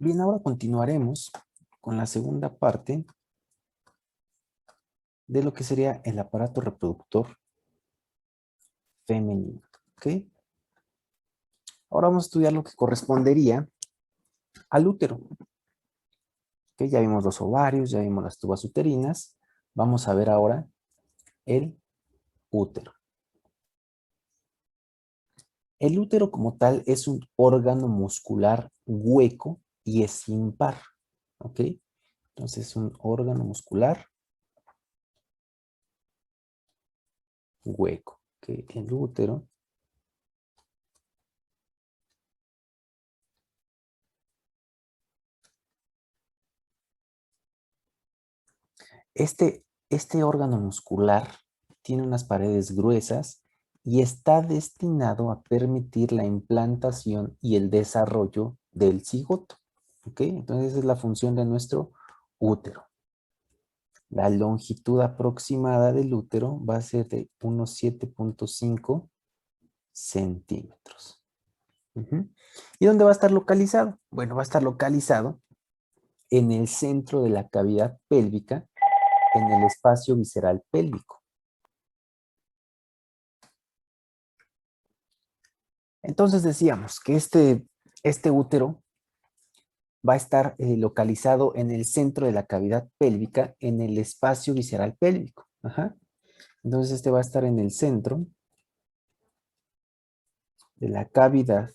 Bien, ahora continuaremos con la segunda parte de lo que sería el aparato reproductor femenino. ¿Ok? Ahora vamos a estudiar lo que correspondería al útero. ¿Ok? Ya vimos los ovarios, ya vimos las tubas uterinas. Vamos a ver ahora el útero. El útero como tal es un órgano muscular hueco y es impar. ¿Ok? Entonces es un órgano muscular hueco. ¿Ok? El útero Este órgano muscular tiene unas paredes gruesas y está destinado a permitir la implantación y el desarrollo del cigoto. ¿Ok? Entonces esa es la función de nuestro útero. La longitud aproximada del útero va a ser de unos 7.5 centímetros. ¿Y dónde va a estar localizado? Bueno, va a estar localizado en el centro de la cavidad pélvica, en el espacio visceral pélvico. Entonces decíamos que este útero va a estar localizado en el centro de la cavidad pélvica, en el espacio visceral pélvico. Ajá. Entonces este va a estar en el centro de la cavidad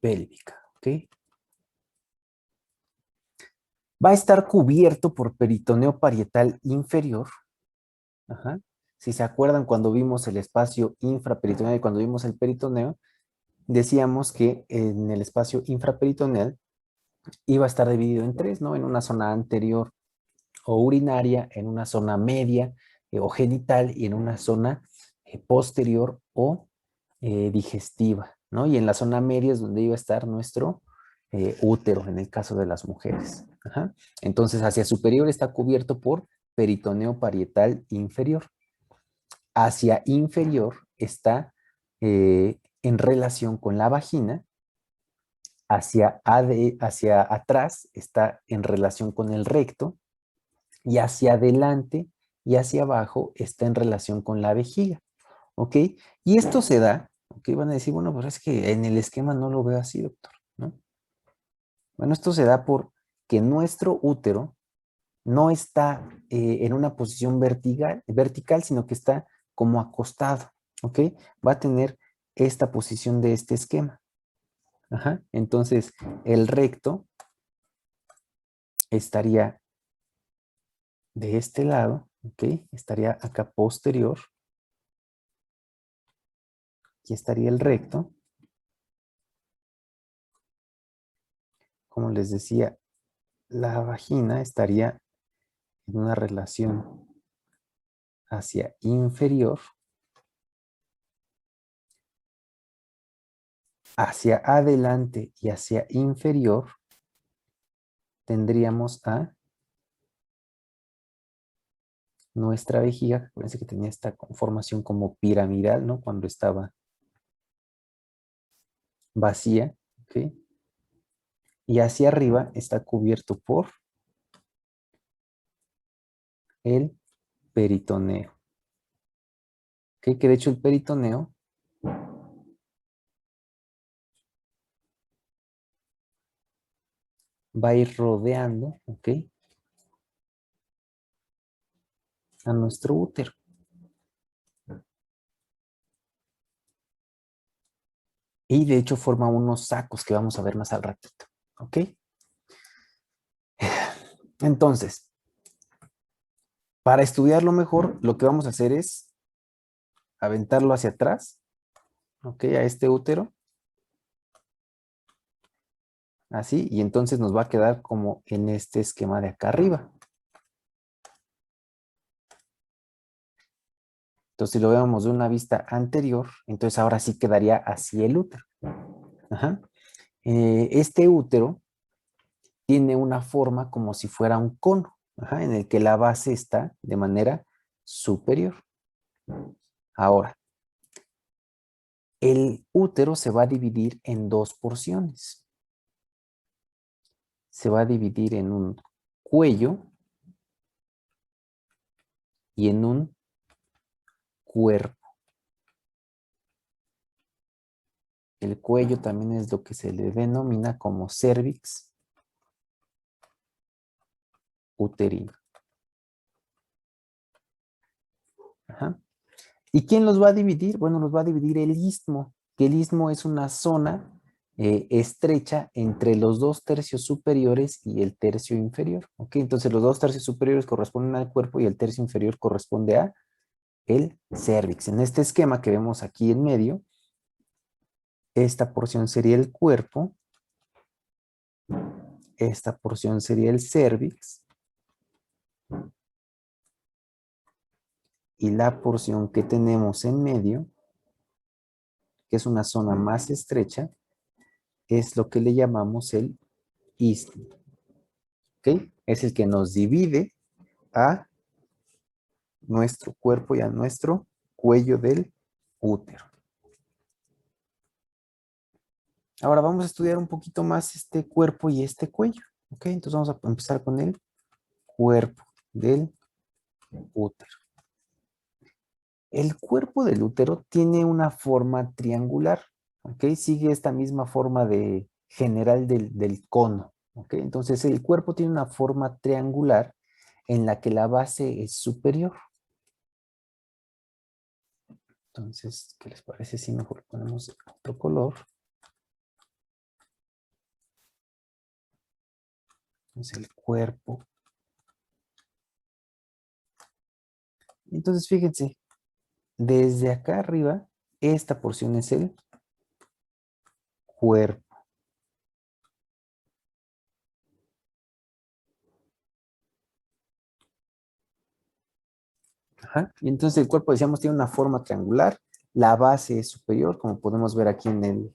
pélvica. ¿Ok? Va a estar cubierto por peritoneo parietal inferior. Ajá. Si se acuerdan cuando vimos el espacio infraperitoneal y cuando vimos el peritoneo, decíamos que en el espacio infraperitoneal iba a estar dividido en tres, ¿no? En una zona anterior o urinaria, en una zona media o genital y en una zona posterior o digestiva, ¿no? Y en la zona media es donde iba a estar nuestro útero, en el caso de las mujeres. Ajá. Entonces, hacia superior está cubierto por peritoneo parietal inferior. Hacia inferior está en relación con la vagina. Hacia atrás está en relación con el recto y hacia adelante y hacia abajo está en relación con la vejiga, ¿ok? Y esto se da, ¿ok? Van a decir, bueno, pero es que en el esquema no lo veo así, doctor, ¿no? Bueno, esto se da porque nuestro útero no está en una posición vertical, sino que está como acostado, ¿ok? Va a tener esta posición de este esquema. Ajá. Entonces, el recto estaría de este lado, ¿ok? Estaría acá posterior. Aquí estaría el recto. Como les decía, la vagina estaría en una relación hacia inferior. Hacia adelante y hacia inferior tendríamos a nuestra vejiga. Acuérdense que tenía esta conformación como piramidal, ¿no? Cuando estaba vacía, ¿ok? Y hacia arriba está cubierto por el peritoneo. ¿Ok? Que de hecho el peritoneo va a ir rodeando, ¿ok? A nuestro útero. Y de hecho forma unos sacos que vamos a ver más al ratito, ¿ok? Entonces, para estudiarlo mejor, lo que vamos a hacer es aventarlo hacia atrás, ¿ok? A este útero. Así, y entonces nos va a quedar como en este esquema de acá arriba. Entonces, si lo vemos de una vista anterior, entonces ahora sí quedaría así el útero. Ajá. Este útero tiene una forma como si fuera un cono, ajá, en el que la base está de manera superior. Ahora, el útero se va a dividir en dos porciones. se va a dividir en un cuello y en un cuerpo. El cuello también es lo que se le denomina como cervix uterino. Ajá. ¿Y quién los va a dividir? Bueno, los va a dividir el istmo, que el istmo es una zona estrecha entre los 2/3 superiores y el tercio inferior. ¿Ok? Entonces los 2/3 superiores corresponden al cuerpo y el tercio inferior corresponde a el cervix. En este esquema que vemos aquí en medio, esta porción sería el cuerpo, esta porción sería el cervix y la porción que tenemos en medio, que es una zona más estrecha, es lo que le llamamos el istmo. ¿Ok? Es el que nos divide a nuestro cuerpo y a nuestro cuello del útero. Ahora vamos a estudiar un poquito más este cuerpo y este cuello. ¿Ok? Entonces vamos a empezar con el cuerpo del útero. El cuerpo del útero tiene una forma triangular. ¿Ok? Sigue esta misma forma de general del cono. ¿Ok? Entonces el cuerpo tiene una forma triangular en la que la base es superior. Entonces, ¿qué les parece si mejor ponemos otro color? Entonces el cuerpo. Entonces fíjense, desde acá arriba, esta porción es el cuerpo. Ajá. Y entonces el cuerpo, decíamos, tiene una forma triangular. La base es superior, como podemos ver aquí en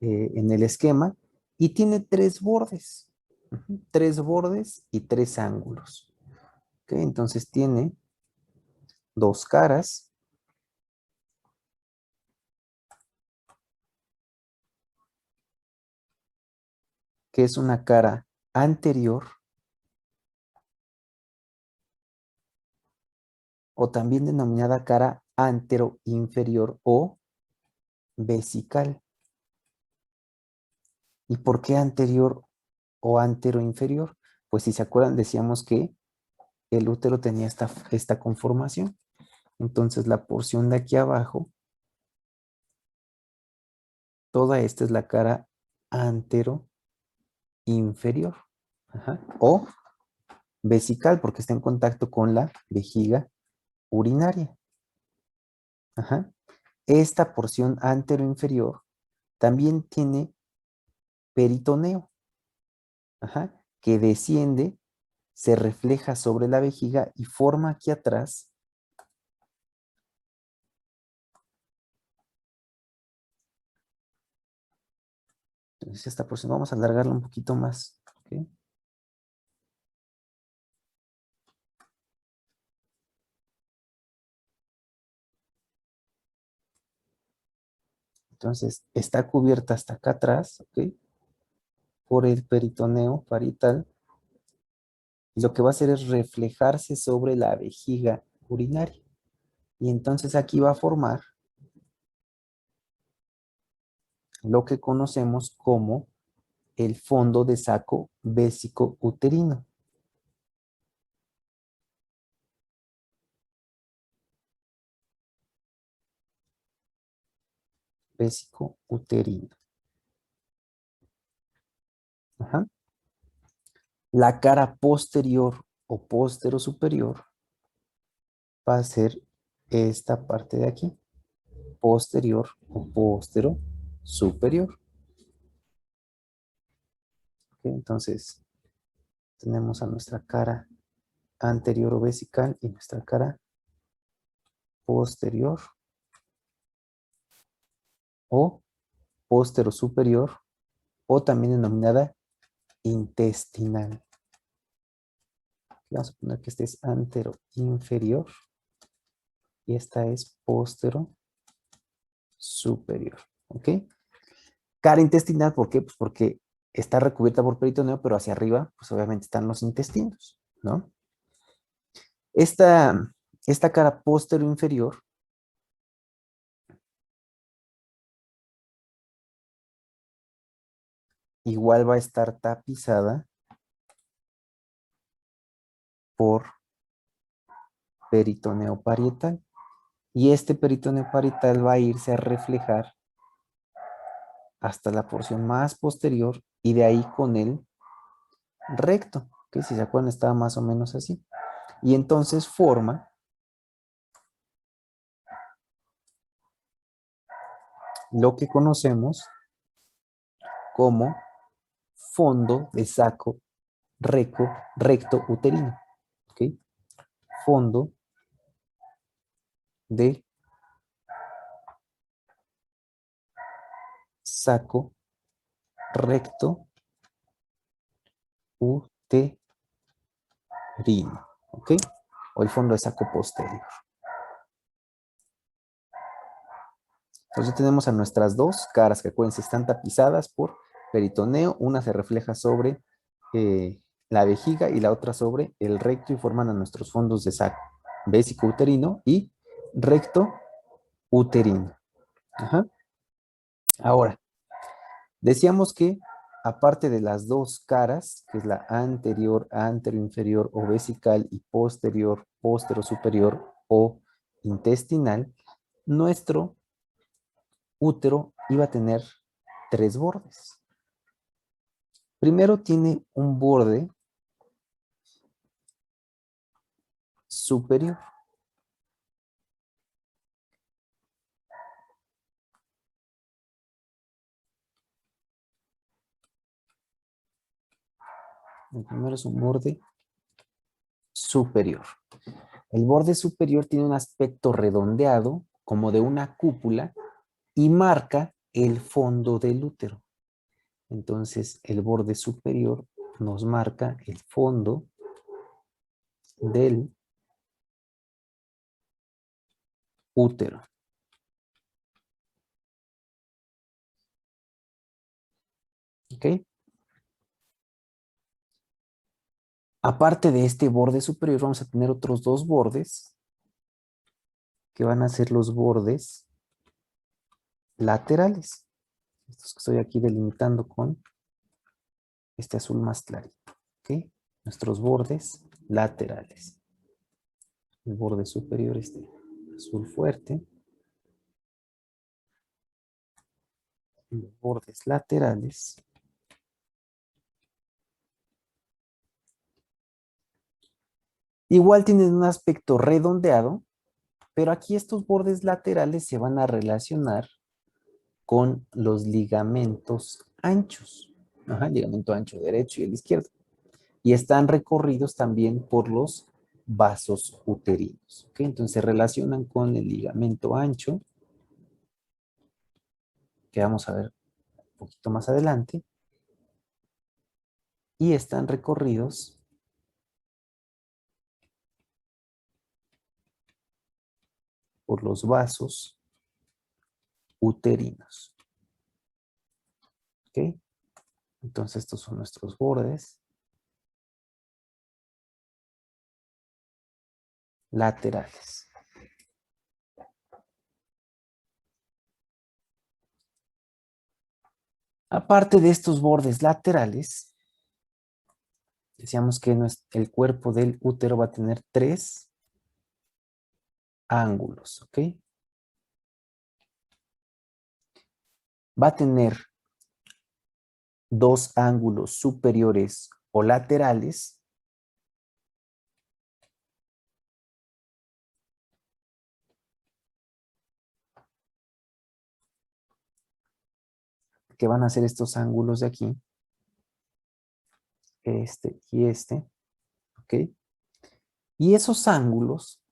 el esquema. Y tiene tres bordes. Ujú. Tres bordes y tres ángulos. ¿Ok? Entonces tiene dos caras, que es una cara anterior o también denominada cara antero-inferior o vesical. ¿Y por qué anterior o antero-inferior? Pues si se acuerdan, decíamos que el útero tenía esta conformación. Entonces la porción de aquí abajo, toda esta es la cara antero-inferior. Ajá. O vesical, porque está en contacto con la vejiga urinaria. Ajá. Esta porción antero-inferior también tiene peritoneo. Ajá, que desciende, se refleja sobre la vejiga y forma aquí atrás entonces esta porción, vamos a alargarla un poquito más. ¿Ok? Entonces está cubierta hasta acá atrás, ¿ok? Por el peritoneo parietal. Y lo que va a hacer es reflejarse sobre la vejiga urinaria. Y entonces aquí va a formar lo que conocemos como el fondo de saco vésico uterino. Vésico uterino. Ajá. La cara posterior o póstero superior va a ser esta parte de aquí, posterior o póstero superior. ¿Ok? Entonces, tenemos a nuestra cara anterior o vesical y nuestra cara posterior o póstero superior o también denominada intestinal. Vamos a poner que este es antero inferior y esta es póstero superior. ¿Ok? Cara intestinal, ¿por qué? Pues porque está recubierta por peritoneo, pero hacia arriba, pues obviamente están los intestinos, ¿no? Esta cara póstero inferior igual va a estar tapizada por peritoneo parietal. Y este peritoneo parietal va a irse a reflejar hasta la porción más posterior y de ahí con el recto, que si se acuerdan estaba más o menos así. Y entonces forma lo que conocemos como fondo de saco recto uterino. ¿Ok? Fondo de saco recto uterino. ¿Ok? O el fondo de saco posterior. Entonces tenemos a nuestras dos caras que acuérdense están tapizadas por peritoneo. Una se refleja sobre la vejiga y la otra sobre el recto y forman a nuestros fondos de saco vésico uterino y recto uterino. Ajá. Ahora, decíamos que aparte de las dos caras, que es la anterior, anteroinferior o vesical y posterior, superior o intestinal, nuestro útero iba a tener tres bordes. Primero tiene un borde superior. El primero es un borde superior. El borde superior tiene un aspecto redondeado, como de una cúpula, y marca el fondo del útero. Entonces, el borde superior nos marca el fondo del útero. ¿Ok? Aparte de este borde superior, vamos a tener otros dos bordes que van a ser los bordes laterales. Estos que estoy aquí delimitando con este azul más clarito. ¿Ok? Nuestros bordes laterales. El borde superior, este azul fuerte. Los bordes laterales. Igual tienen un aspecto redondeado, pero aquí estos bordes laterales se van a relacionar con los ligamentos anchos. Ajá, el ligamento ancho derecho y el izquierdo. Y están recorridos también por los vasos uterinos. ¿Ok? Entonces se relacionan con el ligamento ancho, que vamos a ver un poquito más adelante, y están recorridos por los vasos uterinos. ¿Ok? Entonces estos son nuestros bordes laterales. Aparte de estos bordes laterales, decíamos que el cuerpo del útero va a tener tres ángulos, ¿ok? Va a tener dos ángulos superiores o laterales que van a ser estos ángulos de aquí, este y este, ¿ok? Y esos ángulos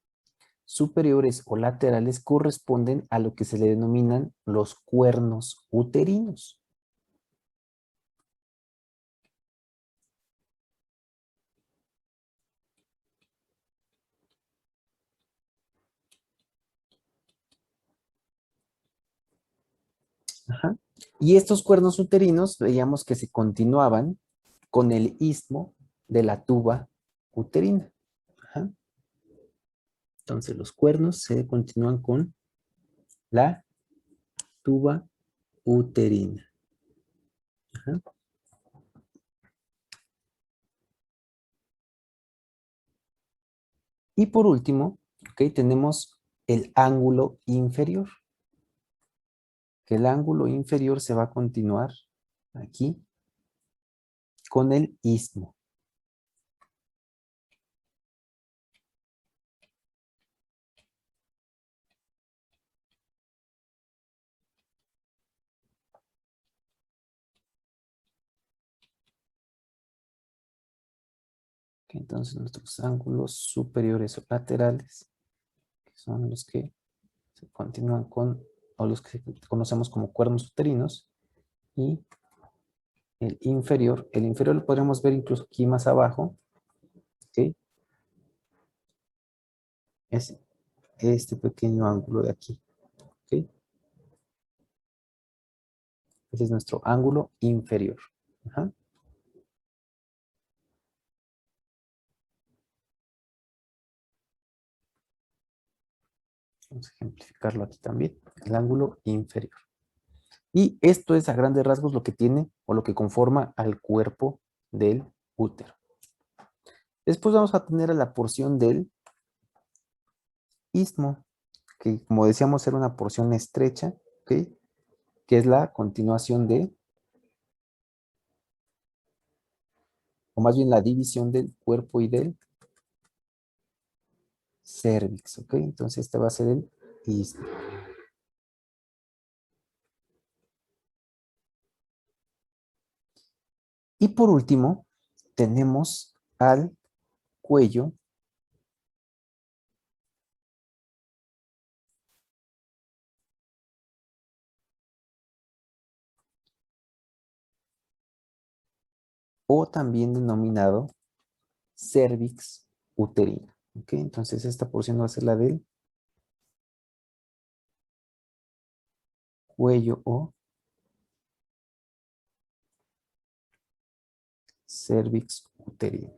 superiores o laterales corresponden a lo que se le denominan los cuernos uterinos. Ajá. Y estos cuernos uterinos veíamos que se continuaban con el istmo de la tuba uterina. Ajá. Entonces los cuernos se continúan con la tuba uterina. Ajá. Y por último, ¿ok? Tenemos el ángulo inferior, que el ángulo inferior se va a continuar aquí con el istmo. Ok, entonces nuestros ángulos superiores o laterales, que son los que se continúan con, o los que conocemos como cuernos uterinos, y el inferior lo podríamos ver incluso aquí más abajo, ¿ok? Es este pequeño ángulo de aquí, ¿ok? Ese es nuestro ángulo inferior. Ajá. Vamos a ejemplificarlo aquí también, el ángulo inferior. Y esto es a grandes rasgos lo que tiene o lo que conforma al cuerpo del útero. Después vamos a tener a la porción del istmo, que como decíamos era una porción estrecha, ¿ok? Que es la continuación de, o más bien la división del cuerpo y del cervix, ¿ok? Entonces este va a ser el istmo. Y por último, tenemos al cuello, o también denominado cervix uterino, ¿ok? Entonces esta porción va a ser la del cuello o cervix uterino.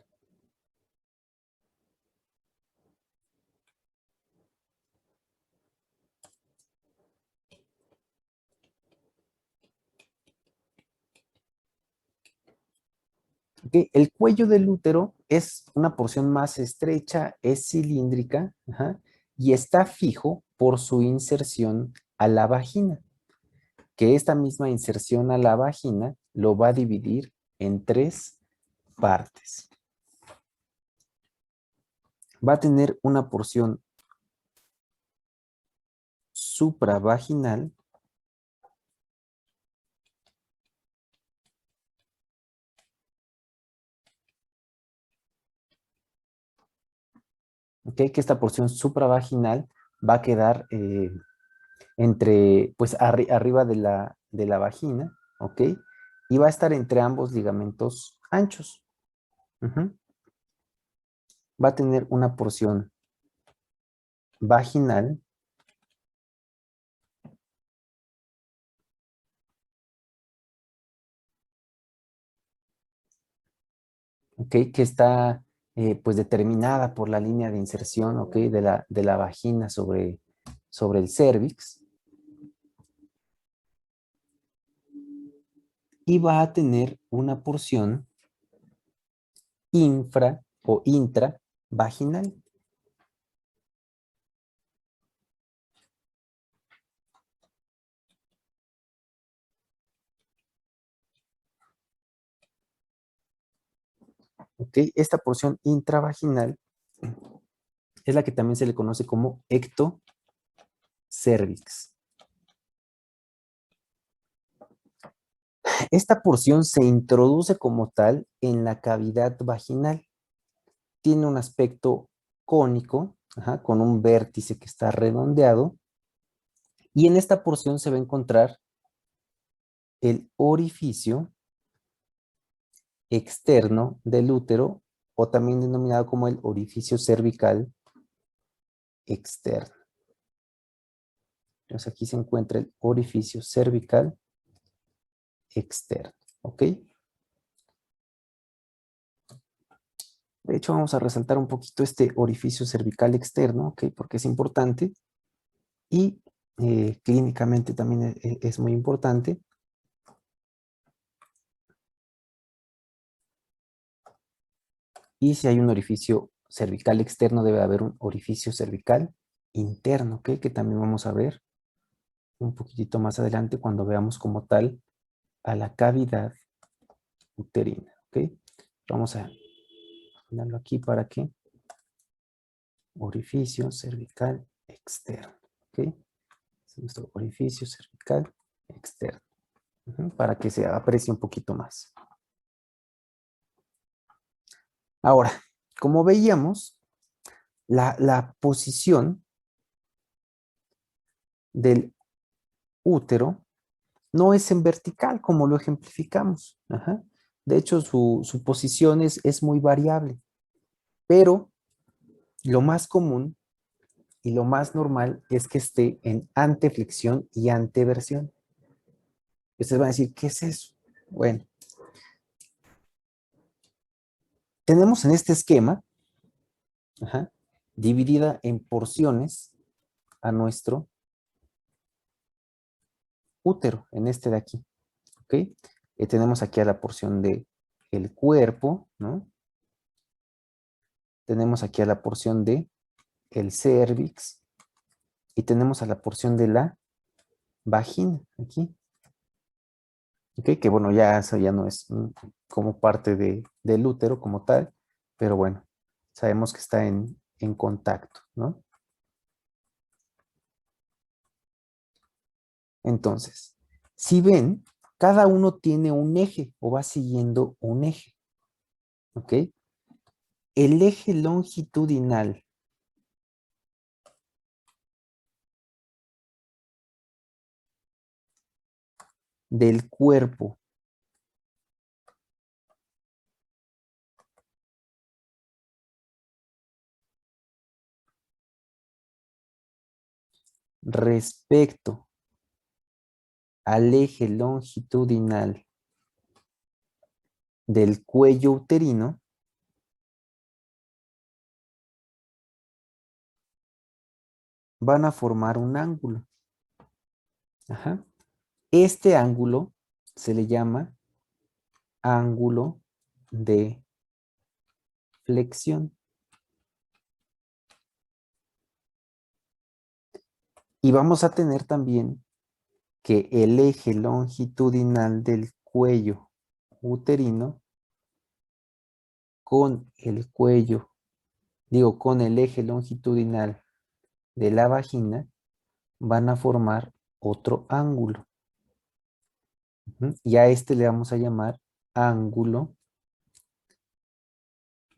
¿Ok? El cuello del útero es una porción más estrecha, es cilíndrica, ajá, y está fijo por su inserción a la vagina, que esta misma inserción a la vagina lo va a dividir en tres partes. Va a tener una porción supravaginal, ¿ok? Que esta porción supravaginal va a quedar entre, pues arriba de la vagina, ¿ok? Y va a estar entre ambos ligamentos anchos. Ujú. Va a tener una porción vaginal, ¿ok? Que está pues determinada por la línea de inserción, ¿ok? De la vagina sobre el cervix. Y va a tener una porción infra o intravaginal. ¿Ok? Esta porción intravaginal es la que también se le conoce como ectocervix. Esta porción se introduce como tal en la cavidad vaginal. Tiene un aspecto cónico, ajá, con un vértice que está redondeado. Y en esta porción se va a encontrar el orificio externo del útero, o también denominado como el orificio cervical externo. Entonces aquí se encuentra el orificio cervical externo, ¿ok? De hecho, vamos a resaltar un poquito este orificio cervical externo, ¿ok? Porque es importante y clínicamente también es muy importante. Y si hay un orificio cervical externo, debe haber un orificio cervical interno, ¿ok? Que también vamos a ver un poquitito más adelante cuando veamos como tal a la cavidad uterina, ¿ok? Vamos a ponerlo aquí para que orificio cervical externo, ¿ok? Es nuestro orificio cervical externo, para que se aprecie un poquito más. Ahora, como veíamos, la posición del útero no es en vertical como lo ejemplificamos. Ajá. De hecho, su posición es muy variable, pero lo más común y lo más normal es que esté en anteflexión y anteversión. Ustedes van a decir, ¿qué es eso? Bueno, tenemos en este esquema, ajá, dividida en porciones a nuestro útero, en este de aquí, ¿ok? Tenemos aquí a la porción de el cuerpo, ¿no? Tenemos aquí a la porción de el cérvix y tenemos a la porción de la vagina, aquí, ¿ok? Que bueno, ya eso ya no es como parte del útero como tal, pero bueno, sabemos que está en contacto, ¿no? Entonces, si ven, cada uno tiene un eje o va siguiendo un eje, ¿ok? El eje longitudinal del cuerpo respecto al eje longitudinal del cuello uterino van a formar un ángulo. Ajá. Este ángulo se le llama ángulo de flexión. Y vamos a tener también que el eje longitudinal del cuello uterino con el cuello, digo, con el eje longitudinal de la vagina, van a formar otro ángulo. Y a este le vamos a llamar ángulo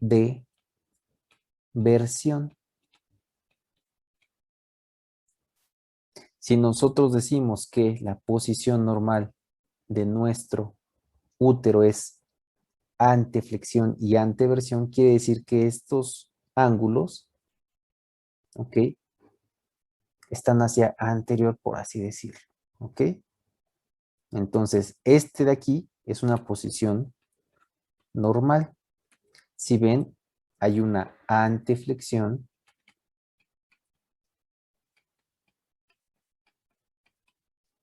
de versión. Si nosotros decimos que la posición normal de nuestro útero es anteflexión y anteversión, quiere decir que estos ángulos, ¿ok? Están hacia anterior, por así decirlo, ¿ok? Entonces, este de aquí es una posición normal. Si ven, hay una anteflexión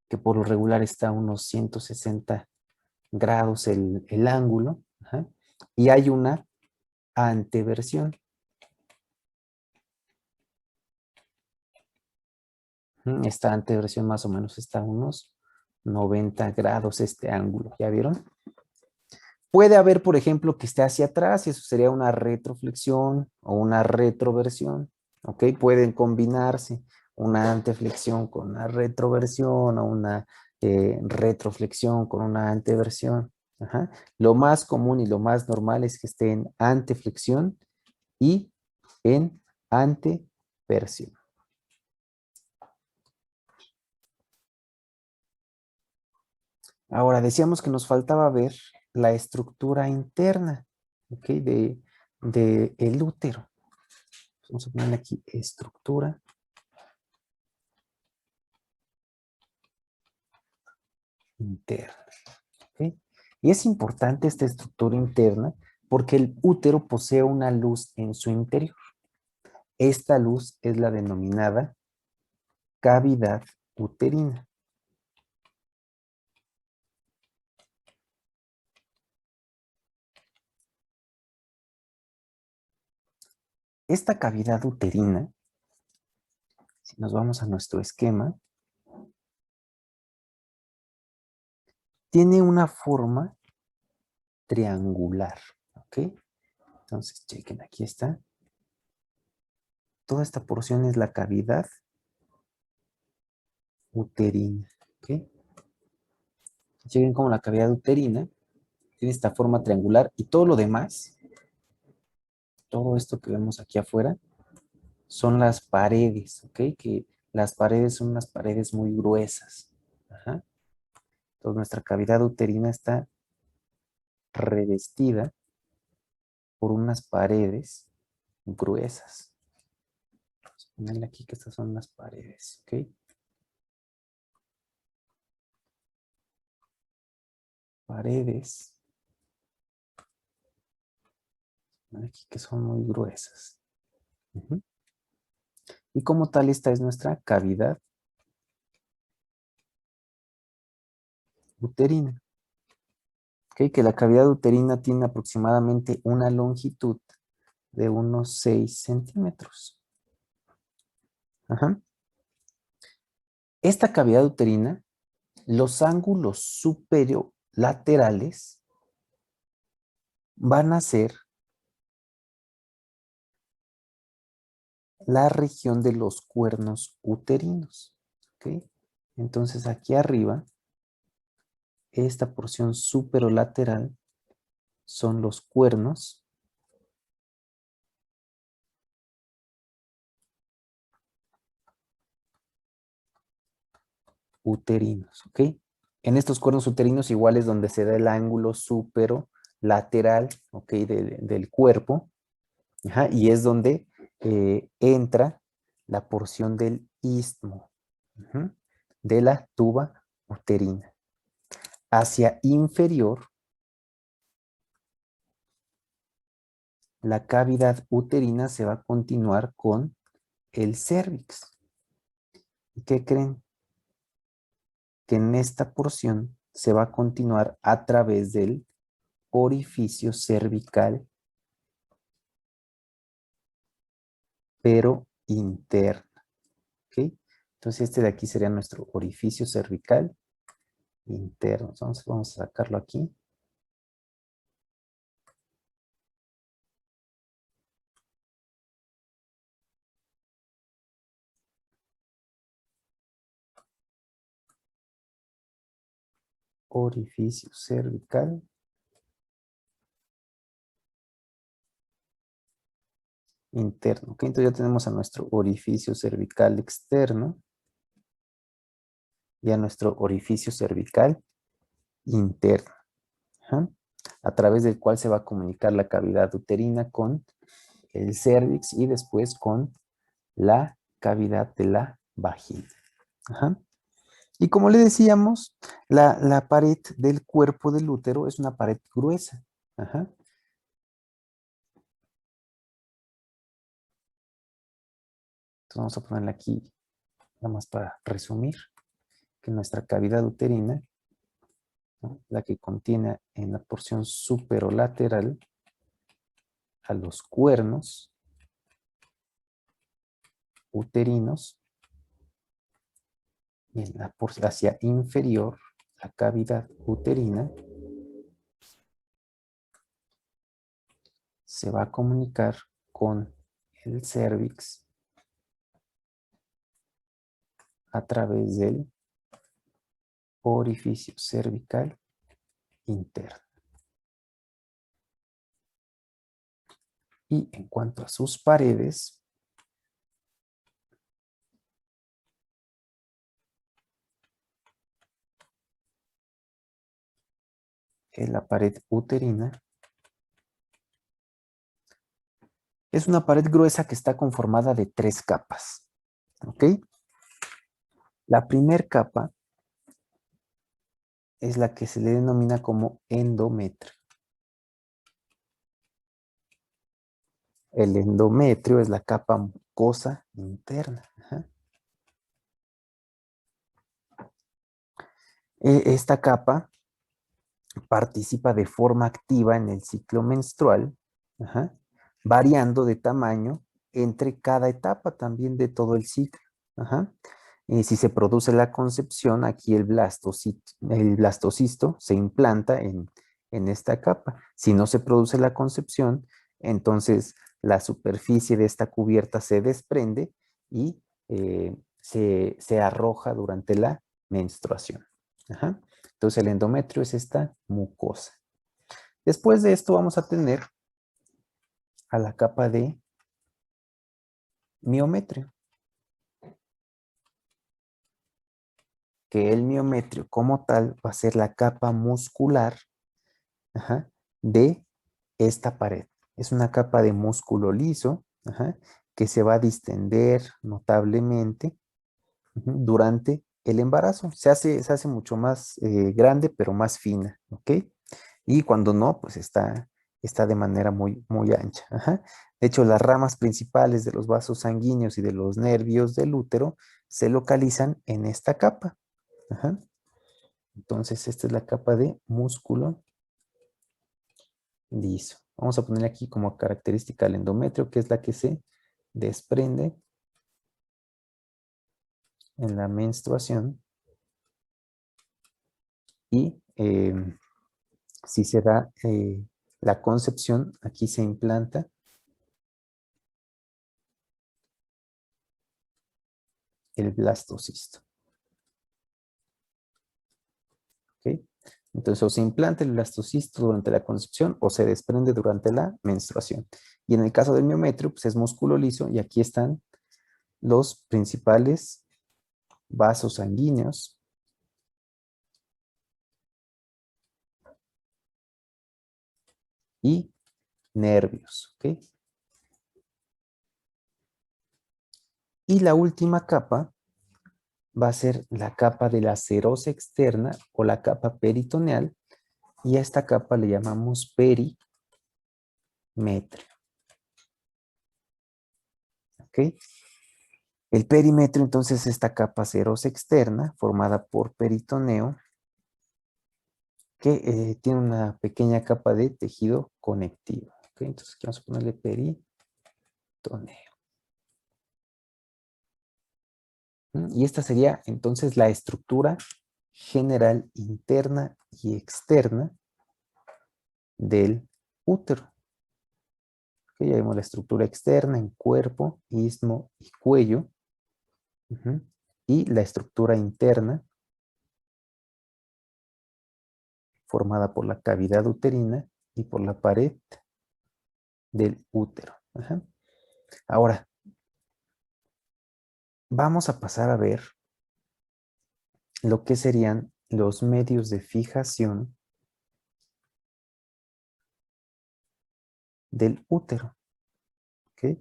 que por lo regular está a unos 160 grados el ángulo, ajá, y hay una anteversión. Esta anteversión más o menos está a unos 90 grados este ángulo, ¿ya vieron? Puede haber, por ejemplo, que esté hacia atrás y eso sería una retroflexión o una retroversión, ¿ok? Pueden combinarse una anteflexión con una retroversión o una retroflexión con una anteversión. Ajá. Lo más común y lo más normal es que esté en anteflexión y en anteversión. Ahora, decíamos que nos faltaba ver la estructura interna, ¿ok? De el útero. Vamos a poner aquí estructura interna. ¿ok? Y es importante esta estructura interna porque el útero posee una luz en su interior. Esta luz es la denominada cavidad uterina. Esta cavidad uterina, si nos vamos a nuestro esquema, tiene una forma triangular, ¿ok? Entonces, chequen, aquí está. Toda esta porción es la cavidad uterina, ¿ok? Chequen cómo la cavidad uterina tiene esta forma triangular y todo lo demás, todo esto que vemos aquí afuera, son las paredes, ¿ok? Que las paredes son unas paredes muy gruesas. Ajá. Entonces nuestra cavidad uterina está revestida por unas paredes gruesas. Vamos a ponerle aquí que estas son las paredes, ¿ok? Paredes. Aquí que son muy gruesas. Uh-huh. Y como tal, esta es nuestra cavidad uterina. ¿Okay? Que la cavidad uterina tiene aproximadamente una longitud de unos 6 centímetros. Ajá. Esta cavidad uterina, los ángulos superolaterales van a ser la región de los cuernos uterinos. ¿Okay? Entonces aquí arriba, esta porción superolateral son los cuernos uterinos, ¿ok? En estos cuernos uterinos igual es donde se da el ángulo superolateral, ¿ok? Del cuerpo, ajá, y es donde entra la porción del istmo, uh-huh, de la tuba uterina. Hacia inferior, la cavidad uterina se va a continuar con el cérvix. ¿Y qué creen? Que en esta porción se va a continuar a través del orificio cervical, pero interno. ¿Ok? Entonces este de aquí sería nuestro orificio cervical interno. Entonces vamos a sacarlo aquí. Orificio cervical interno. ¿Ok? Entonces ya tenemos a nuestro orificio cervical externo y a nuestro orificio cervical interno. Ajá. A través del cual se va a comunicar la cavidad uterina con el cérvix y después con la cavidad de la vagina. Ajá. Y como le decíamos, la pared del cuerpo del útero es una pared gruesa. Ajá. Entonces vamos a ponerle aquí, nada más para resumir, que nuestra cavidad uterina, ¿no?, la que contiene en la porción superolateral a los cuernos uterinos y en la hacia inferior, la cavidad uterina se va a comunicar con el cérvix a través del orificio cervical interno. Y en cuanto a sus paredes, la pared uterina es una pared gruesa que está conformada de 3 capas. ¿Ok? La primera capa es la que se le denomina como endometrio. El endometrio es la capa mucosa interna. Ajá. Esta capa participa de forma activa en el ciclo menstrual, ajá, variando de tamaño entre cada etapa también de todo el ciclo. Ajá. Si se produce la concepción, aquí el blastocisto se implanta en esta capa. Si no se produce la concepción, entonces la superficie de esta cubierta se desprende y se arroja durante la menstruación. Ajá. Entonces el endometrio es esta mucosa. Después de esto vamos a tener a la capa de miometrio, que el miometrio como tal va a ser la capa muscular, ajá, de esta pared. Es una capa de músculo liso, ajá, que se va a distender notablemente, ujú, durante el embarazo. Se hace mucho más grande, pero más fina, ¿ok? Y cuando no, pues está de manera muy, muy ancha. Ajá. De hecho, las ramas principales de los vasos sanguíneos y de los nervios del útero se localizan en esta capa. Ajá. Entonces, esta es la capa de músculo liso. Vamos a poner aquí como característica el endometrio, que es la que se desprende en la menstruación y si se da la concepción, aquí se implanta el blastocisto. ¿Ok? Entonces, o se implanta el blastocisto durante la concepción o se desprende durante la menstruación. Y en el caso del miometrio, pues es músculo liso y aquí están los principales vasos sanguíneos y nervios. ¿Ok? Y la última capa va a ser la capa de la serosa externa o la capa peritoneal y a esta capa le llamamos perimetrio. ¿Ok? El perimetrio entonces es esta capa serosa externa formada por peritoneo que tiene una pequeña capa de tejido conectivo. ¿Ok? Entonces aquí vamos a ponerle peritoneo. Y esta sería entonces la estructura general interna y externa del útero. ¿Ok? Ya vemos la estructura externa en cuerpo, istmo y cuello. Ujú. Y la estructura interna formada por la cavidad uterina y por la pared del útero. Ajá. Ahora, vamos a pasar a ver lo que serían los medios de fijación del útero. ¿Ok?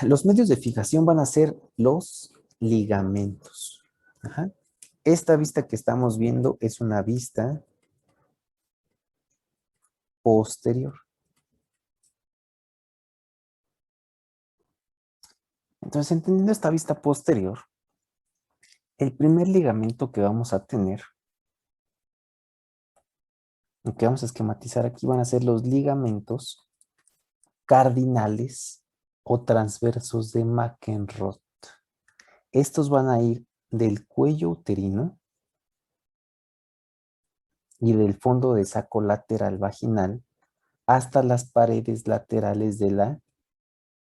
Los medios de fijación van a ser los ligamentos. Ajá. Esta vista que estamos viendo es una vista posterior. Entonces, entendiendo esta vista posterior, el primer ligamento que vamos a tener, que vamos a esquematizar aquí, van a ser los ligamentos cardinales o transversos de McEnroth. Estos van a ir del cuello uterino y del fondo de saco lateral vaginal hasta las paredes laterales de la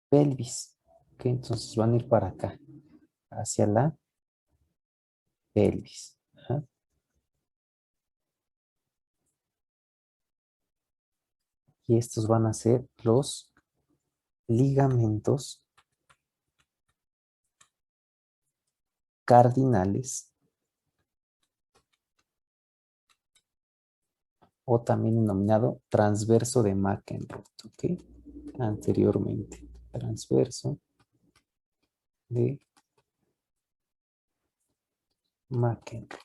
pelvis. ¿Ok? Entonces van a ir para acá, hacia la pelvis. Ajá. Y estos van a ser los ligamentos cardinales, o también denominado transverso de McEnroe, ¿ok? Anteriormente, transverso de McEnroe.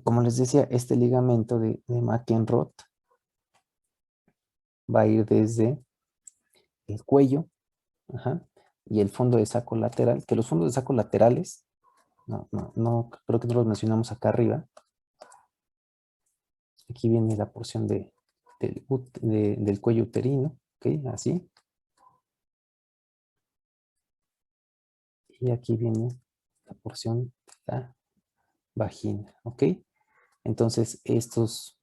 Como les decía, este ligamento de McEnroe va a ir desde el cuello, ajá, y el fondo de saco lateral, que los fondos de saco laterales, no, creo que no los mencionamos acá arriba. Aquí viene la porción del cuello uterino, ¿ok? Así. Y aquí viene la porción de la vagina, ¿ok? Entonces, estos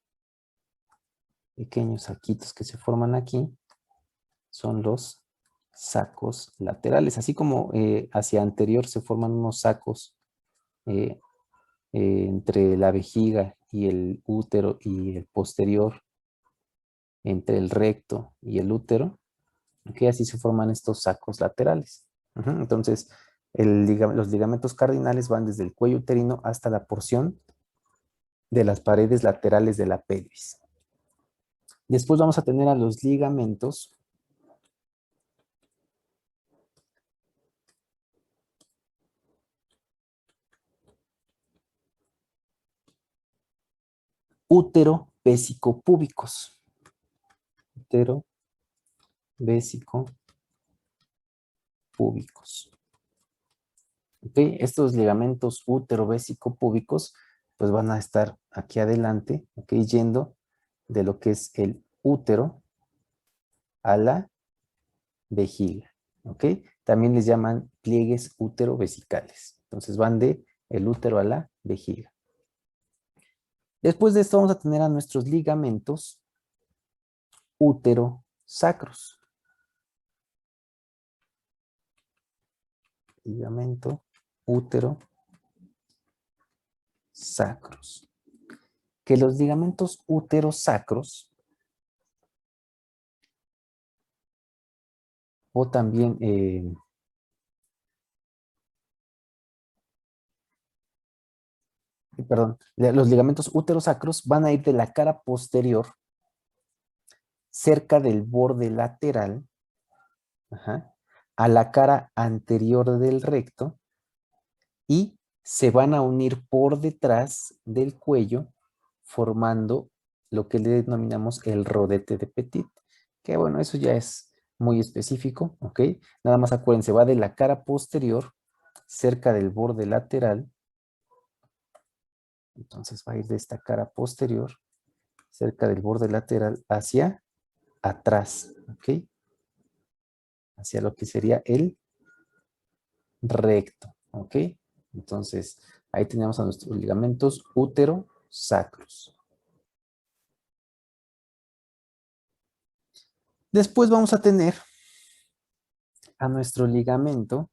pequeños saquitos que se forman aquí son los sacos laterales, así como hacia anterior se forman unos sacos eh, entre la vejiga y el útero y el posterior, entre el recto y el útero, que así se forman estos sacos laterales. Entonces, los ligamentos cardinales van desde el cuello uterino hasta la porción de las paredes laterales de la pelvis. Después vamos a tener a los ligamentos útero-vésico-púbicos. Útero-vésico-púbicos. ¿Okay? Estos ligamentos útero-vésico-púbicos pues van a estar aquí adelante, ¿ok? Yendo de lo que es el útero a la vejiga, ¿ok? También les llaman pliegues útero-vesicales. Entonces van de el útero a la vejiga. Después de esto vamos a tener a nuestros ligamentos útero-sacros. Ligamento útero-sacros. Que los ligamentos útero-sacros o también los ligamentos útero-sacros van a ir de la cara posterior cerca del borde lateral, ajá, a la cara anterior del recto y se van a unir por detrás del cuello formando lo que le denominamos el rodete de Petit, que bueno, eso ya es muy específico, ¿ok? Nada más acuérdense, va de la cara posterior cerca del borde lateral, entonces va a ir de esta cara posterior cerca del borde lateral hacia atrás, ¿ok? Hacia lo que sería el recto, ¿ok? Entonces, ahí tenemos a nuestros ligamentos útero-sacros. Después vamos a tener a nuestro ligamento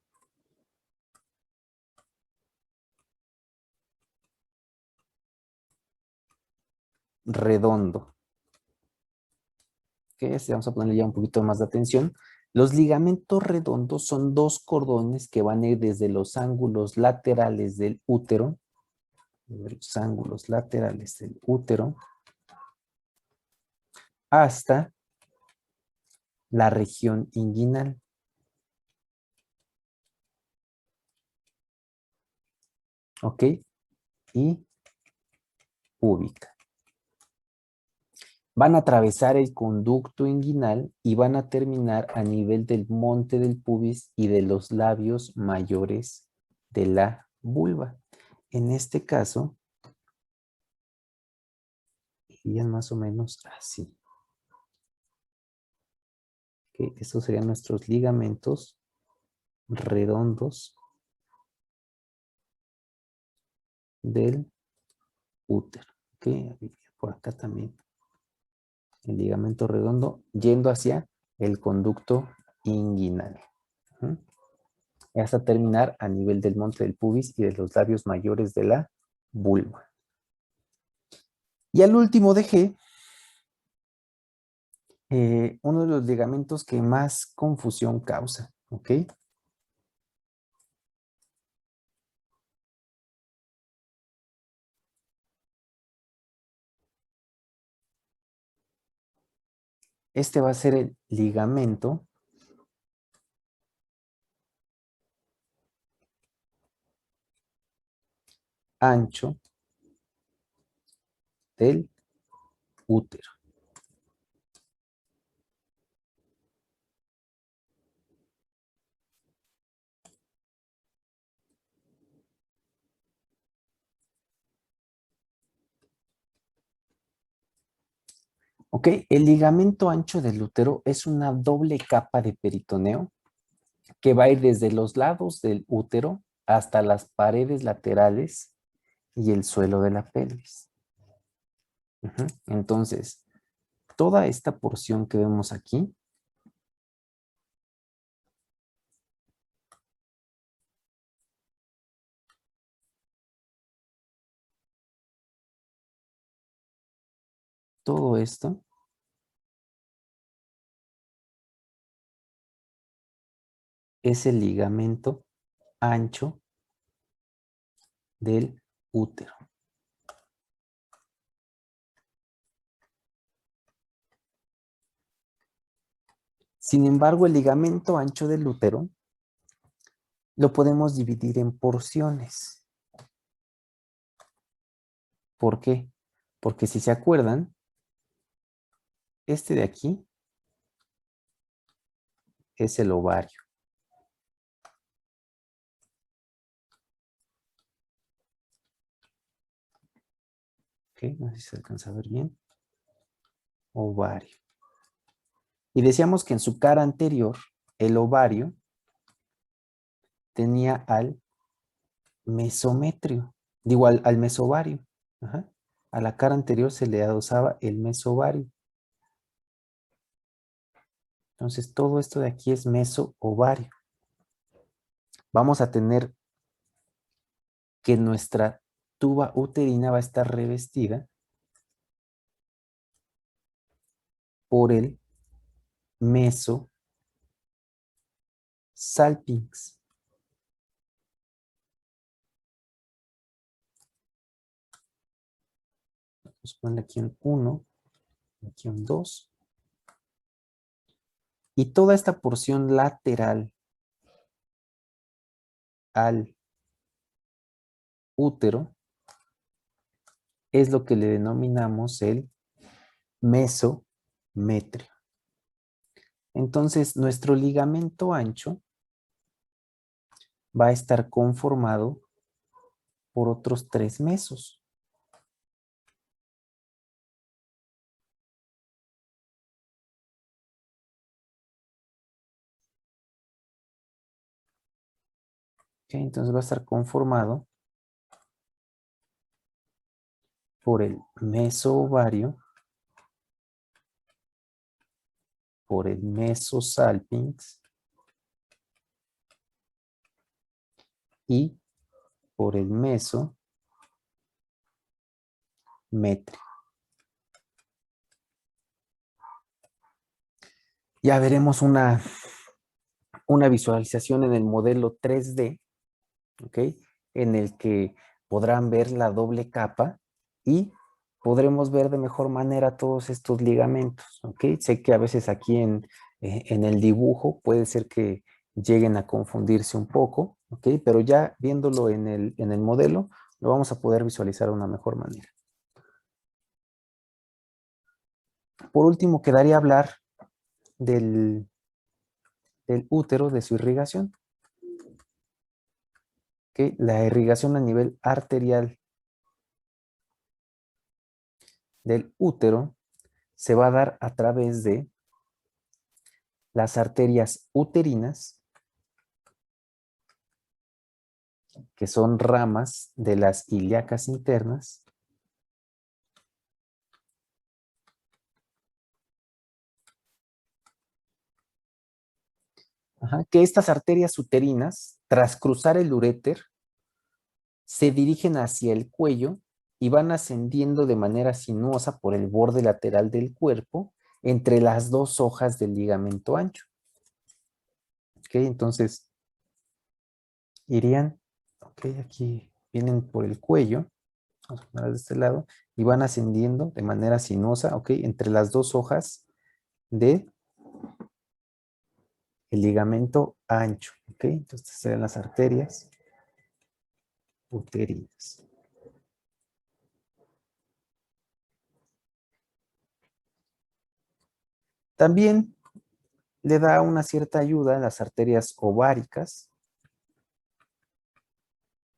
redondo. ¿Ok? Vamos a ponerle ya un poquito más de atención. Los ligamentos redondos son dos cordones que van a ir desde los ángulos laterales del útero, desde los ángulos laterales del útero, hasta la región inguinal. ¿Ok? Y púbica. Van a atravesar el conducto inguinal y van a terminar a nivel del monte del pubis y de los labios mayores de la vulva. En este caso, irían más o menos así. ¿Okay? Estos serían nuestros ligamentos redondos del útero. ¿Okay? Por acá también el ligamento redondo yendo hacia el conducto inguinal. Ujú. Y hasta terminar a nivel del monte del pubis y de los labios mayores de la vulva. Y al último dejé uno de los ligamentos que más confusión causa, ¿ok? Este va a ser el ligamento ancho del útero. ¿Ok? El ligamento ancho del útero es una doble capa de peritoneo que va a ir desde los lados del útero hasta las paredes laterales y el suelo de la pelvis. Ujú. Entonces, toda esta porción que vemos aquí todo esto es el ligamento ancho del útero. Sin embargo, el ligamento ancho del útero lo podemos dividir en porciones. ¿Por qué? Porque si se acuerdan, este de aquí es el ovario. ¿Ok? No sé si se alcanza a ver bien. Ovario. Y decíamos que en su cara anterior, el ovario tenía al mesometrio, digo al mesovario. Ajá. A la cara anterior se le adosaba el mesovario. Entonces todo esto de aquí es mesoovario. Vamos a tener que nuestra tuba uterina va a estar revestida por el mesosalpinx. Vamos a ponerle aquí un 1, aquí un 2. Y toda esta porción lateral al útero es lo que le denominamos el mesometrio. Entonces, nuestro ligamento ancho va a estar conformado por otros 3 mesos. ¿Ok? Entonces va a estar conformado por el mesoovario, por el mesosalpinx y por el mesometrio. Ya veremos una visualización en el modelo 3D, ¿ok? En el que podrán ver la doble capa y podremos ver de mejor manera todos estos ligamentos, ¿ok? Sé que a veces aquí en el dibujo puede ser que lleguen a confundirse un poco, ¿ok? Pero ya viéndolo en el modelo, lo vamos a poder visualizar de una mejor manera. Por último, quedaría hablar del útero, de su irrigación. ¿Ok? La irrigación a nivel arterial del útero se va a dar a través de las arterias uterinas, que son ramas de las ilíacas internas, Ajá, que estas arterias uterinas, tras cruzar el uréter, se dirigen hacia el cuello y van ascendiendo de manera sinuosa por el borde lateral del cuerpo entre las dos hojas del ligamento ancho. ¿Ok? Entonces, irían, ok, aquí vienen por el cuello, vamos a poner de este lado, y van ascendiendo de manera sinuosa, ok, entre las dos hojas del ligamento ancho, ok. Entonces, estas serán las arterias uterinas. También le da una cierta ayuda a las arterias ováricas,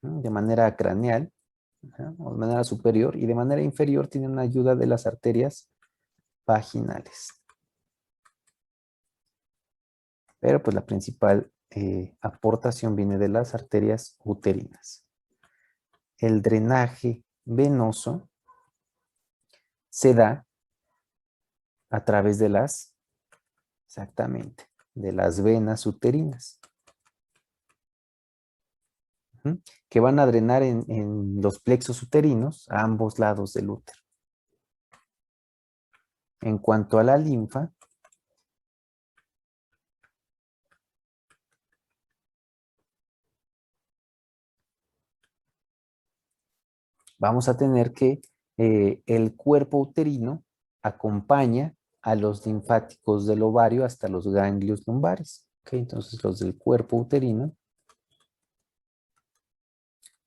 ¿no? De manera craneal, ¿no? O de manera superior, y de manera inferior tiene una ayuda de las arterias vaginales. Pero pues la principal aportación viene de las arterias uterinas. El drenaje venoso se da a través de las, exactamente, de las venas uterinas, que van a drenar en los plexos uterinos a ambos lados del útero. En cuanto a la linfa, vamos a tener que el cuerpo uterino acompaña a los linfáticos del ovario hasta los ganglios lumbares. ¿Okay? Entonces los del cuerpo uterino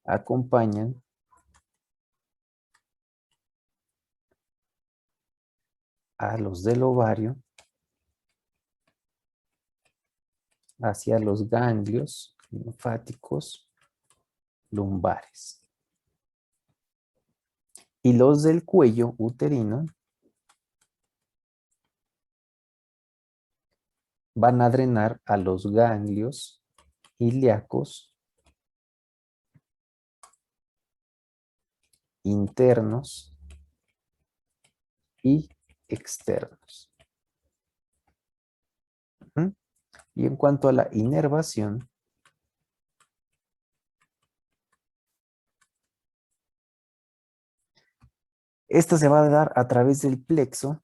acompañan a los del ovario hacia los ganglios linfáticos lumbares. Y los del cuello uterino van a drenar a los ganglios ilíacos internos y externos. Y en cuanto a la inervación, esta se va a dar a través del plexo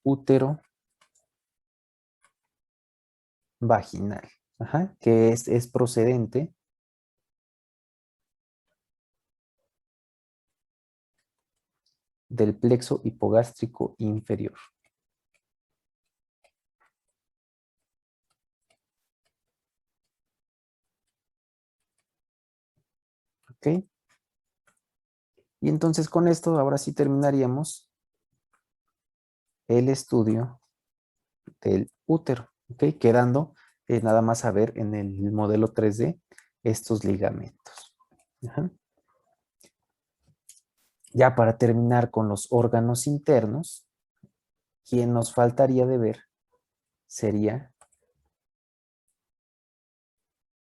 útero vaginal, que es procedente del plexo hipogástrico inferior. ¿Ok? Y entonces con esto ahora sí terminaríamos el estudio del útero, ¿ok? Quedando nada más a ver en el modelo 3D estos ligamentos. Ajá. Ya para terminar con los órganos internos, quien nos faltaría de ver sería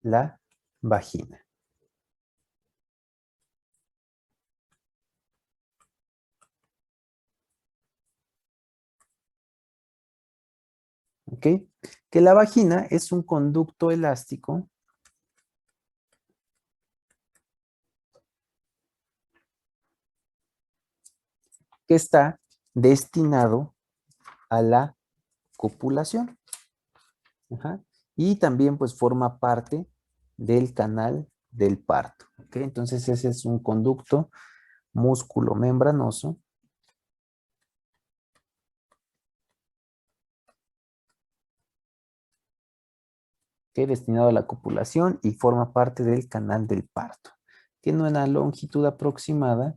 la vagina. ¿Ok? Que la vagina es un conducto elástico que está destinado a la copulación. Ajá. Y también pues forma parte del canal del parto. ¿Ok? Entonces ese es un conducto músculo membranoso que es destinado a la copulación y forma parte del canal del parto. Tiene una longitud aproximada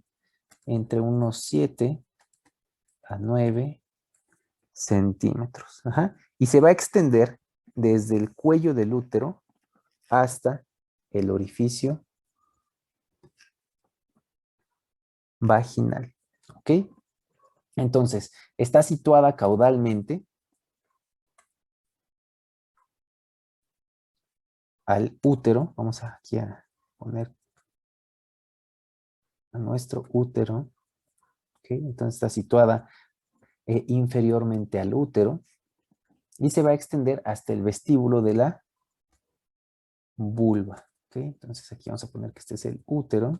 entre unos 7 a 9 centímetros. Ajá. Y se va a extender desde el cuello del útero hasta el orificio vaginal. ¿Ok? Entonces, está situada caudalmente al útero. Vamos aquí a poner a nuestro útero. ¿Ok? Entonces está situada inferiormente al útero. y se va a extender hasta el vestíbulo de la vulva. ¿Ok? Entonces aquí vamos a poner que este es el útero.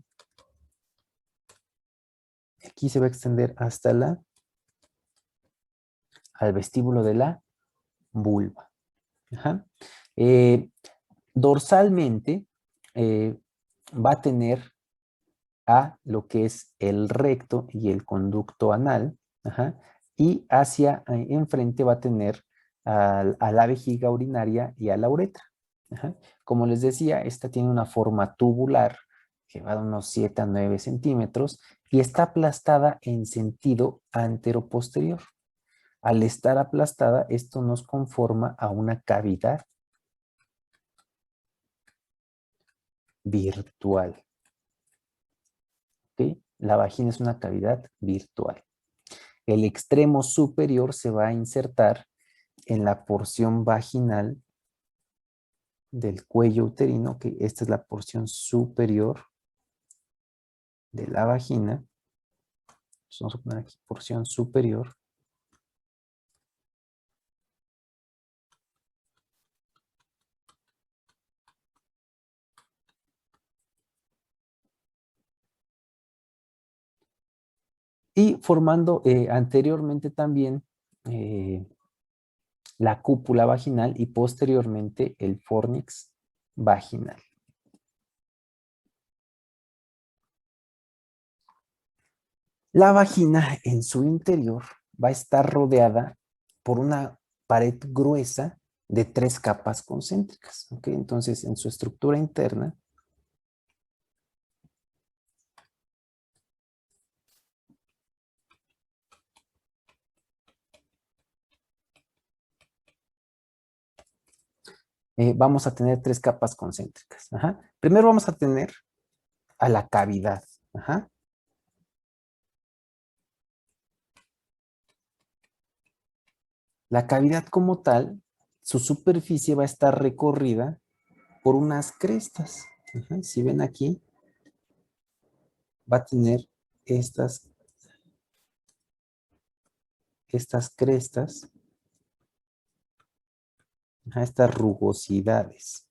Aquí se va a extender hasta al vestíbulo de la vulva. Ajá. Dorsalmente va a tener a lo que es el recto y el conducto anal, ajá, y hacia enfrente va a tener a la vejiga urinaria y a la uretra. Ajá. Como les decía, esta tiene una forma tubular que va de unos 7 a 9 centímetros y está aplastada en sentido antero-posterior. Al estar aplastada, esto nos conforma a una cavidad virtual. ¿Ok? La vagina es una cavidad virtual. El extremo superior se va a insertar en la porción vaginal del cuello uterino, que esta es la porción superior de la vagina. Entonces vamos a poner aquí porción superior. Y formando anteriormente también la cúpula vaginal y posteriormente el fornix vaginal. La vagina en su interior va a estar rodeada por una pared gruesa de 3 capas concéntricas. ¿Ok? Entonces, en su estructura interna, vamos a tener 3 capas concéntricas. Ajá. Primero vamos a tener a la cavidad. Ajá. La cavidad como tal, su superficie va a estar recorrida por unas crestas. Ajá. Si ven aquí, va a tener estas, estas crestas, ajá, estas rugosidades.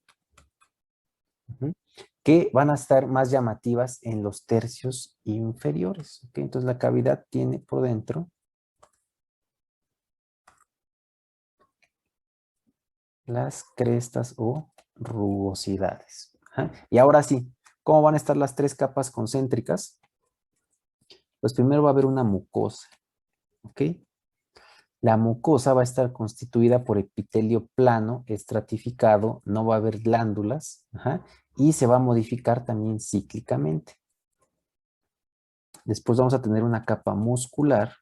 Ujú, que van a estar más llamativas en los tercios inferiores. ¿Ok? Entonces la cavidad tiene por dentro las crestas o rugosidades. Ajá. Y ahora sí, ¿cómo van a estar las 3 capas concéntricas? Pues primero va a haber una mucosa. ¿Ok? La mucosa va a estar constituida por epitelio plano, estratificado, no va a haber glándulas, ajá, y se va a modificar también cíclicamente. Después vamos a tener una capa muscular,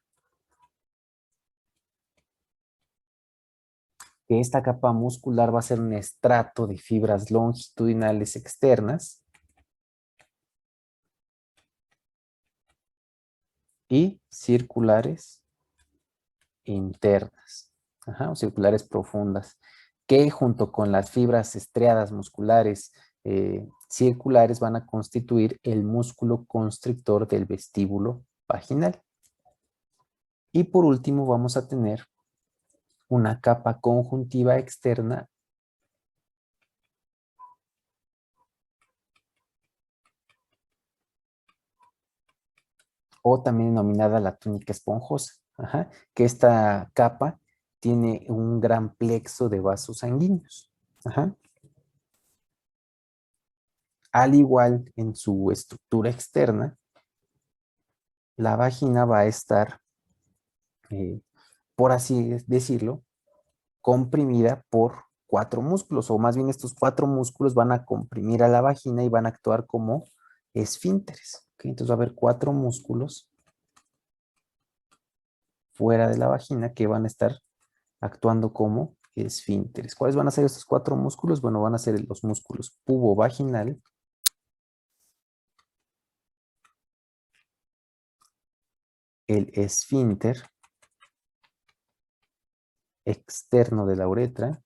que esta capa muscular va a ser un estrato de fibras longitudinales externas y circulares internas, ajá, o circulares profundas, que junto con las fibras estriadas musculares circulares van a constituir el músculo constrictor del vestíbulo vaginal. Y por último vamos a tener una capa conjuntiva externa o también denominada la túnica esponjosa, ajá, que esta capa tiene un gran plexo de vasos sanguíneos. Ajá. Al igual en su estructura externa, la vagina va a estar, eh, por así decirlo, comprimida por 4 músculos, o más bien estos 4 músculos van a comprimir a la vagina y van a actuar como esfínteres. ¿Ok? Entonces va a haber 4 músculos fuera de la vagina que van a estar actuando como esfínteres. ¿Cuáles van a ser estos 4 músculos? Bueno, van a ser los músculos pubovaginal, el esfínter externo de la uretra,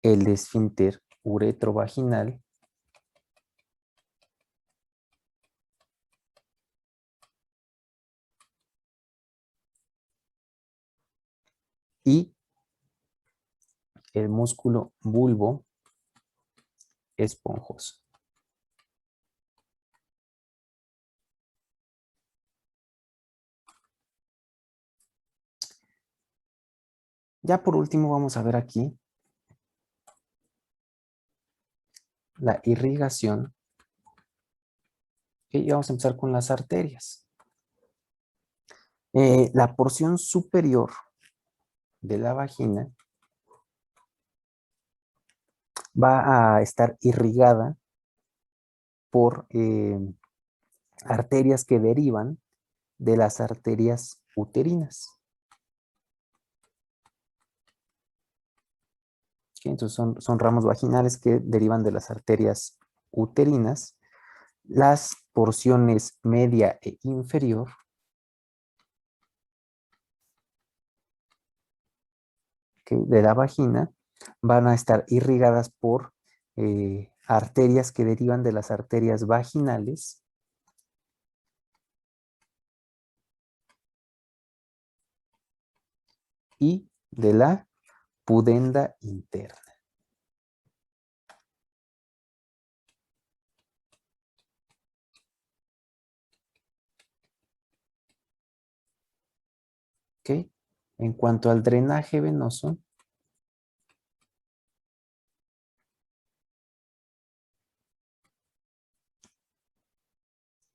el esfínter uretrovaginal y el músculo bulbo esponjoso. Ya por último vamos a ver aquí la irrigación. Y vamos a empezar con las arterias. La porción superior de la vagina va a estar irrigada por arterias que derivan de las arterias uterinas. ¿Sí? Entonces son ramos vaginales que derivan de las arterias uterinas. Las porciones media e inferior de la vagina van a estar irrigadas por arterias que derivan de las arterias vaginales y de la pudenda interna. ¿Ok? En cuanto al drenaje venoso,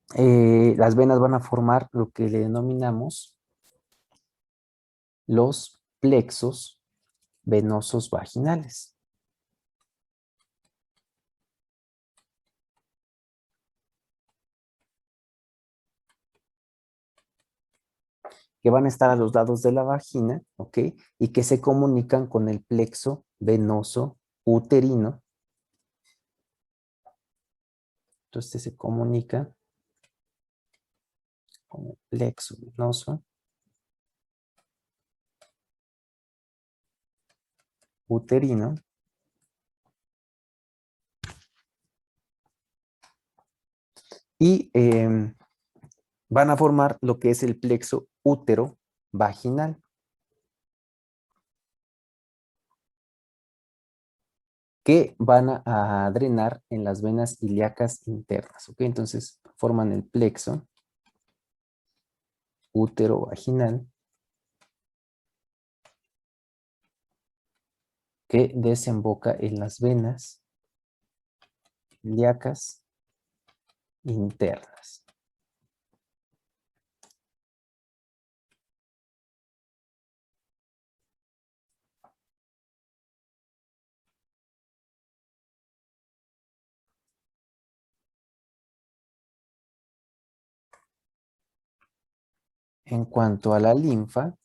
las venas van a formar lo que le denominamos los plexos venosos vaginales, que van a estar a los lados de la vagina, ¿ok? Y que se comunican con el plexo venoso uterino. Entonces se comunica con el plexo venoso uterino. Y van a formar lo que es el plexo útero vaginal, que van a drenar en las venas ilíacas internas. ¿Ok? Entonces forman el plexo útero vaginal que desemboca en las venas ilíacas internas. En cuanto a la linfa,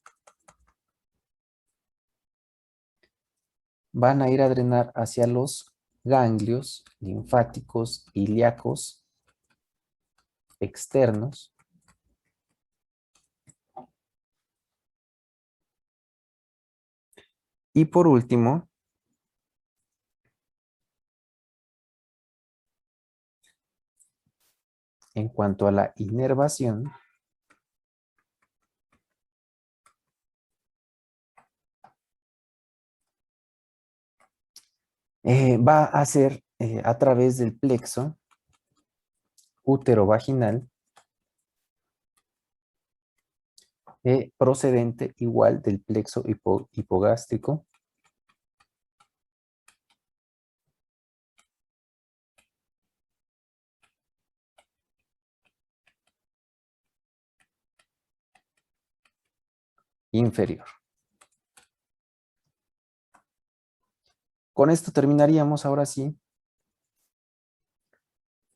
van a ir a drenar hacia los ganglios linfáticos ilíacos externos. Y por último, en cuanto a la inervación, va a ser a través del plexo útero vaginal, procedente igual del plexo hipogástrico, inferior. Con esto terminaríamos ahora sí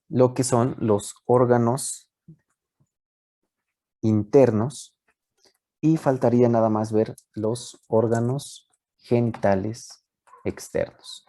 lo que son los órganos internos y faltaría nada más ver los órganos genitales externos.